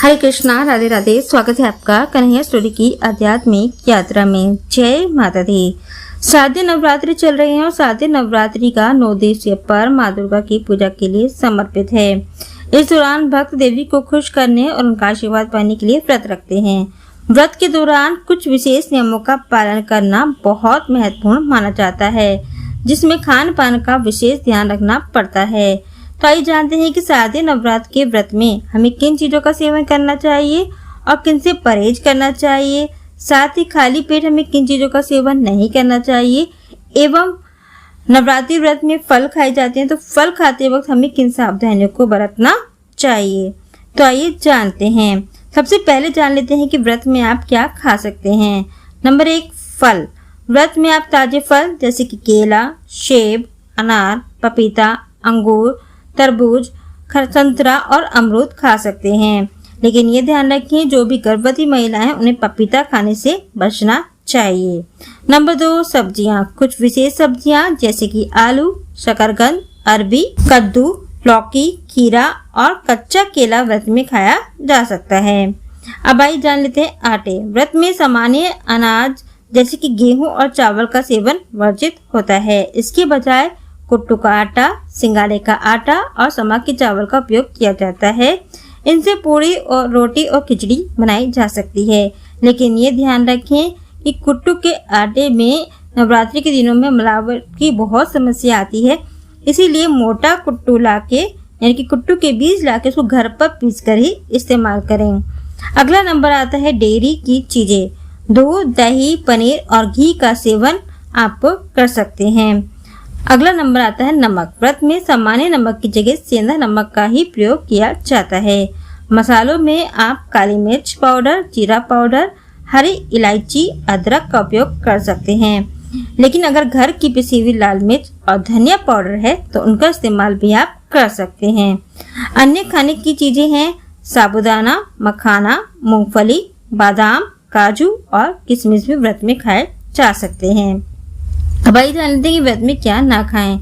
हरे कृष्णा, राधे राधे। स्वागत है आपका कन्हैया स्टोरी की आध्यात्मिक यात्रा में। जय माता दी। शारदीय नवरात्रि चल रहे हैं और शारदीय नवरात्रि का 9 दिवसीय पर्व माँ दुर्गा की पूजा के लिए समर्पित है। इस दौरान भक्त देवी को खुश करने और उनका आशीर्वाद पाने के लिए व्रत रखते हैं। व्रत के दौरान कुछ विशेष नियमों का पालन करना बहुत महत्वपूर्ण माना जाता है, जिसमें खान पान का विशेष ध्यान रखना पड़ता है। तो आइए जानते हैं कि शारदीय नवरात्र के व्रत में हमें किन चीजों का सेवन करना चाहिए और किन से परहेज करना चाहिए। साथ ही खाली पेट हमें किन चीजों का सेवन नहीं करना चाहिए एवं नवरात्रि व्रत में फल खाए जाते हैं, तो फल खाते वक्त हमें किन सावधानियों को बरतना चाहिए। तो आइए जानते हैं। सबसे पहले जान लेते हैं कि व्रत में आप क्या खा सकते हैं। नंबर 1, फल। व्रत में आप ताजे फल जैसे कि केला, सेब, अनार, पपीता, अंगूर, तरबूज, संतरा और अमरूद खा सकते हैं। लेकिन ये ध्यान रखें, जो भी गर्भवती महिलाएं हैं उन्हें पपीता खाने से बचना चाहिए। नंबर 2, सब्जियां। कुछ विशेष सब्जियां जैसे कि आलू, शकरकंद, अरबी, कद्दू, लौकी, खीरा और कच्चा केला व्रत में खाया जा सकता है। अब आइए जान लेते हैं आटे। व्रत में सामान्य अनाज जैसे कि गेहूं और चावल का सेवन वर्जित होता है। इसके बजाय कुट्टू का आटा, सिंगाड़े का आटा और समा के चावल का उपयोग किया जाता है। इनसे पूरी और रोटी और खिचड़ी बनाई जा सकती है। लेकिन ये ध्यान रखें कि कुट्टू के आटे में नवरात्रि के दिनों में मिलावट की बहुत समस्या आती है, इसीलिए मोटा कुट्टू लाके यानी कि कुट्टू के बीज लाके उसको घर पर पीस कर ही इस्तेमाल करें। अगला नंबर आता है डेयरी की चीजें। दूध, दही, पनीर और घी का सेवन आप कर सकते हैं। अगला नंबर आता है नमक। व्रत में सामान्य नमक की जगह सेंधा नमक का ही प्रयोग किया जाता है। मसालों में आप काली मिर्च पाउडर, जीरा पाउडर, हरी इलायची, अदरक का उपयोग कर सकते हैं। लेकिन अगर घर की पिसी हुई लाल मिर्च और धनिया पाउडर है तो उनका इस्तेमाल भी आप कर सकते हैं। अन्य खाने की चीजें हैं साबूदाना, मखाना, मूंगफली, बादाम, काजू और किशमिश भी व्रत में खाए जा सकते हैं। अब आइए जान लेते हैं कि व्रत में क्या ना खाएं।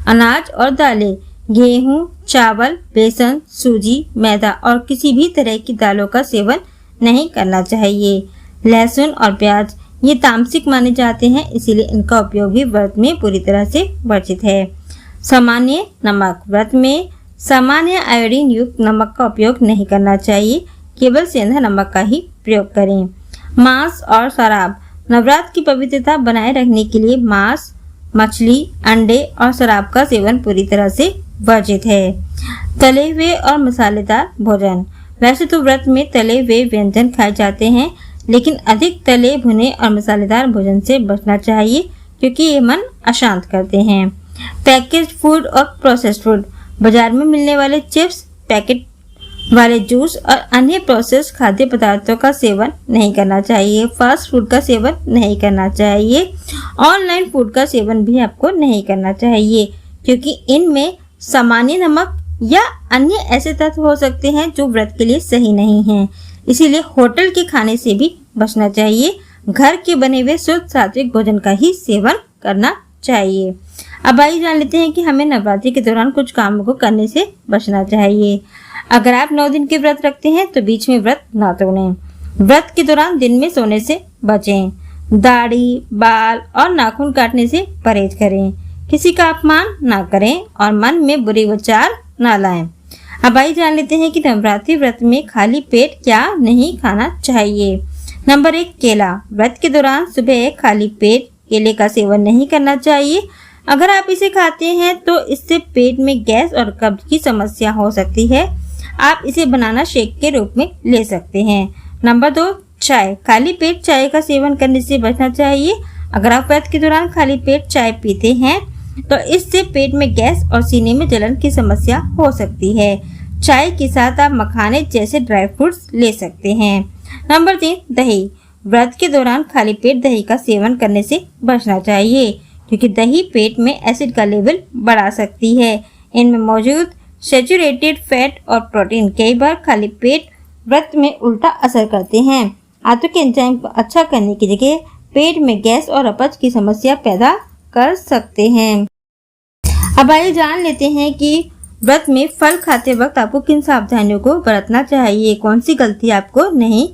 अनाज और दालें, गेहूं, चावल, बेसन, सूजी, मैदा और किसी भी तरह की दालों का सेवन नहीं करना चाहिए। लहसुन और प्याज ये तामसिक माने जाते हैं, इसीलिए इनका उपयोग भी व्रत में पूरी तरह से वर्जित है। सामान्य नमक। व्रत में सामान्य आयोडीन युक्त नमक का उपयोग नहीं करना चाहिए, केवल सेंधा नमक का ही प्रयोग करें। मांस और शराब। नवरात्र की पवित्रता बनाए रखने के लिए मांस, मछली, अंडे और शराब का सेवन पूरी तरह से वर्जित है। तले हुए और मसालेदार भोजन। वैसे तो व्रत में तले हुए व्यंजन खाए जाते हैं, लेकिन अधिक तले भुने और मसालेदार भोजन से बचना चाहिए क्योंकि ये मन अशांत करते हैं। पैकेज फूड और प्रोसेस्ड फूड। बाजार में मिलने वाले चिप्स, पैकेट वाले जूस और अन्य प्रोसेस खाद्य पदार्थों का सेवन नहीं करना चाहिए। फास्ट फूड का सेवन नहीं करना चाहिए। ऑनलाइन फूड का सेवन भी आपको नहीं करना चाहिए क्योंकि इनमें सामान्य नमक या अन्य ऐसे तत्व हो सकते हैं जो व्रत के लिए सही नहीं हैं। इसीलिए होटल के खाने से भी बचना चाहिए। घर के बने हुए शुद्ध सात्विक भोजन का ही सेवन करना चाहिए। अब आइए जान लेते हैं कि हमें नवरात्रि के दौरान कुछ कामों को करने से बचना चाहिए। अगर आप 9 दिन के व्रत रखते हैं तो बीच में व्रत ना तोड़ें। व्रत के दौरान दिन में सोने से बचें। दाढ़ी, बाल और नाखून काटने से परहेज करें। किसी का अपमान ना करें और मन में बुरे विचार ना लाएं। अब आइए जान लेते हैं कि नवरात्रि व्रत में खाली पेट क्या नहीं खाना चाहिए। नंबर 1, केला। व्रत के दौरान सुबह खाली पेट केले का सेवन नहीं करना चाहिए। अगर आप इसे खाते हैं तो इससे पेट में गैस और कब्ज की समस्या हो सकती है। आप इसे बनाना शेक के रूप में ले सकते हैं। नंबर 2, चाय। खाली पेट चाय का सेवन करने से बचना चाहिए। अगर आप व्रत के दौरान खाली पेट चाय पीते हैं तो इससे पेट में गैस और सीने में जलन की समस्या हो सकती है। चाय के साथ आप मखाने जैसे ड्राई फ्रूट्स ले सकते हैं। नंबर 3, दही। व्रत के दौरान खाली पेट दही का सेवन करने से बचना चाहिए क्योंकि दही पेट में एसिड का लेवल बढ़ा सकती है। इनमें मौजूद सैचुरेटेड फैट और प्रोटीन कई बार खाली पेट व्रत में उल्टा असर करते हैं। आंतों के एंजाइम को अच्छा करने की जगह पेट में गैस और अपच की समस्या पैदा कर सकते हैं। अब आइए जान लेते हैं कि व्रत में फल खाते वक्त आपको किन सावधानियों को बरतना चाहिए, कौन सी गलती आपको नहीं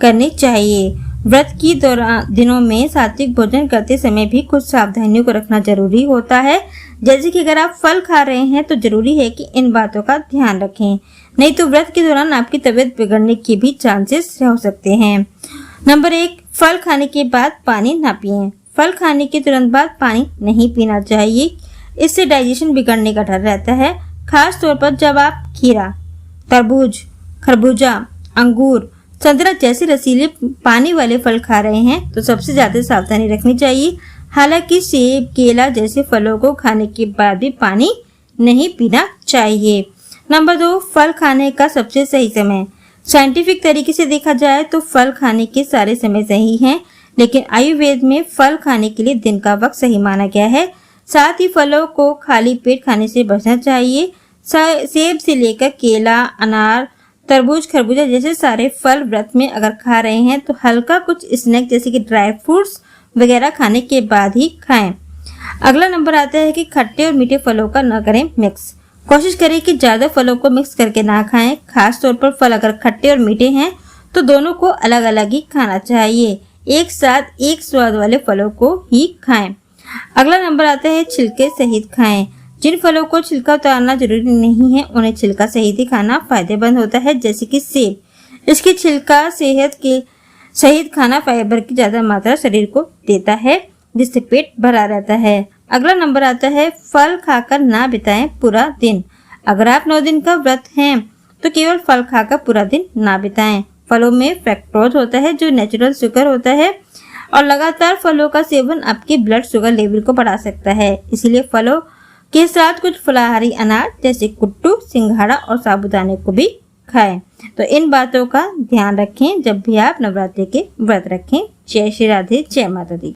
करनी चाहिए। व्रत की दिनों में सात्विक भोजन करते समय भी कुछ सावधानियों को रखना जरूरी होता है। जैसे कि अगर आप फल खा रहे हैं तो जरूरी है कि इन बातों का ध्यान रखें, नहीं तो व्रत के दौरान आपकी तबीयत बिगड़ने के भी चांसेस हो सकते हैं। नंबर 1, फल खाने के बाद पानी ना पिएं। फल खाने के तुरंत बाद पानी नहीं पीना चाहिए, इससे डाइजेशन बिगड़ने का डर रहता है। खास तौर पर जब आप खीरा, तरबूज, खरबूजा, अंगूर, संतरा जैसे रसीले पानी वाले फल खा रहे हैं तो सबसे ज्यादा सावधानी रखनी चाहिए। हालांकि सेब, केला जैसे फलों को खाने के बाद भी पानी नहीं पीना चाहिए। नंबर 2, फल खाने का सबसे सही समय। साइंटिफिक तरीके से देखा जाए तो फल खाने के सारे समय सही हैं, लेकिन आयुर्वेद में फल खाने के लिए दिन का वक्त सही माना गया है। साथ ही फलों को खाली पेट खाने से बचना चाहिए। सेब से लेकर केला, अनार, तरबूज, खरबूजा जैसे सारे फल व्रत में अगर खा रहे हैं तो हल्का कुछ स्नैक जैसे कि ड्राई फ्रूट्स वगैरह खाने के बाद ही खाएं। अगला नंबर आता है कि खट्टे और मीठे फलों का न करें मिक्स। कोशिश करें कि ज्यादा फलों को मिक्स करके ना खाएं। खास तौर पर फल अगर खट्टे और मीठे हैं तो दोनों को अलग अलग ही खाना चाहिए, एक साथ एक स्वाद वाले फलों को ही खाएं। अगला नंबर आता है छिलके सहित खाएं। जिन फलों को छिलका उतारना जरूरी नहीं है उन्हें छिलका सहित ही खाना फायदेमंद होता है, जैसे कि सेब। इसकी छिलका सेहत के सहित खाना फाइबर की ज्यादा मात्रा शरीर को देता है, जिससे पेट भरा रहता है। अगला नंबर आता है फल खाकर ना बिताएं पूरा दिन। अगर आप 9 दिन का व्रत हैं तो केवल फल खाकर पूरा दिन ना बिताएं। फलों में फ्रैक्टोज होता है जो नेचुरल शुगर होता है और लगातार फलों का सेवन आपके ब्लड शुगर लेवल को बढ़ा सकता है। इसीलिए फलों के साथ कुछ फलाहारी अनाज जैसे कुट्टू, सिंघाड़ा और साबूदाने को भी खाएं। तो इन बातों का ध्यान रखें जब भी आप नवरात्रि के व्रत रखें। जय श्री राधे, जय माता दी।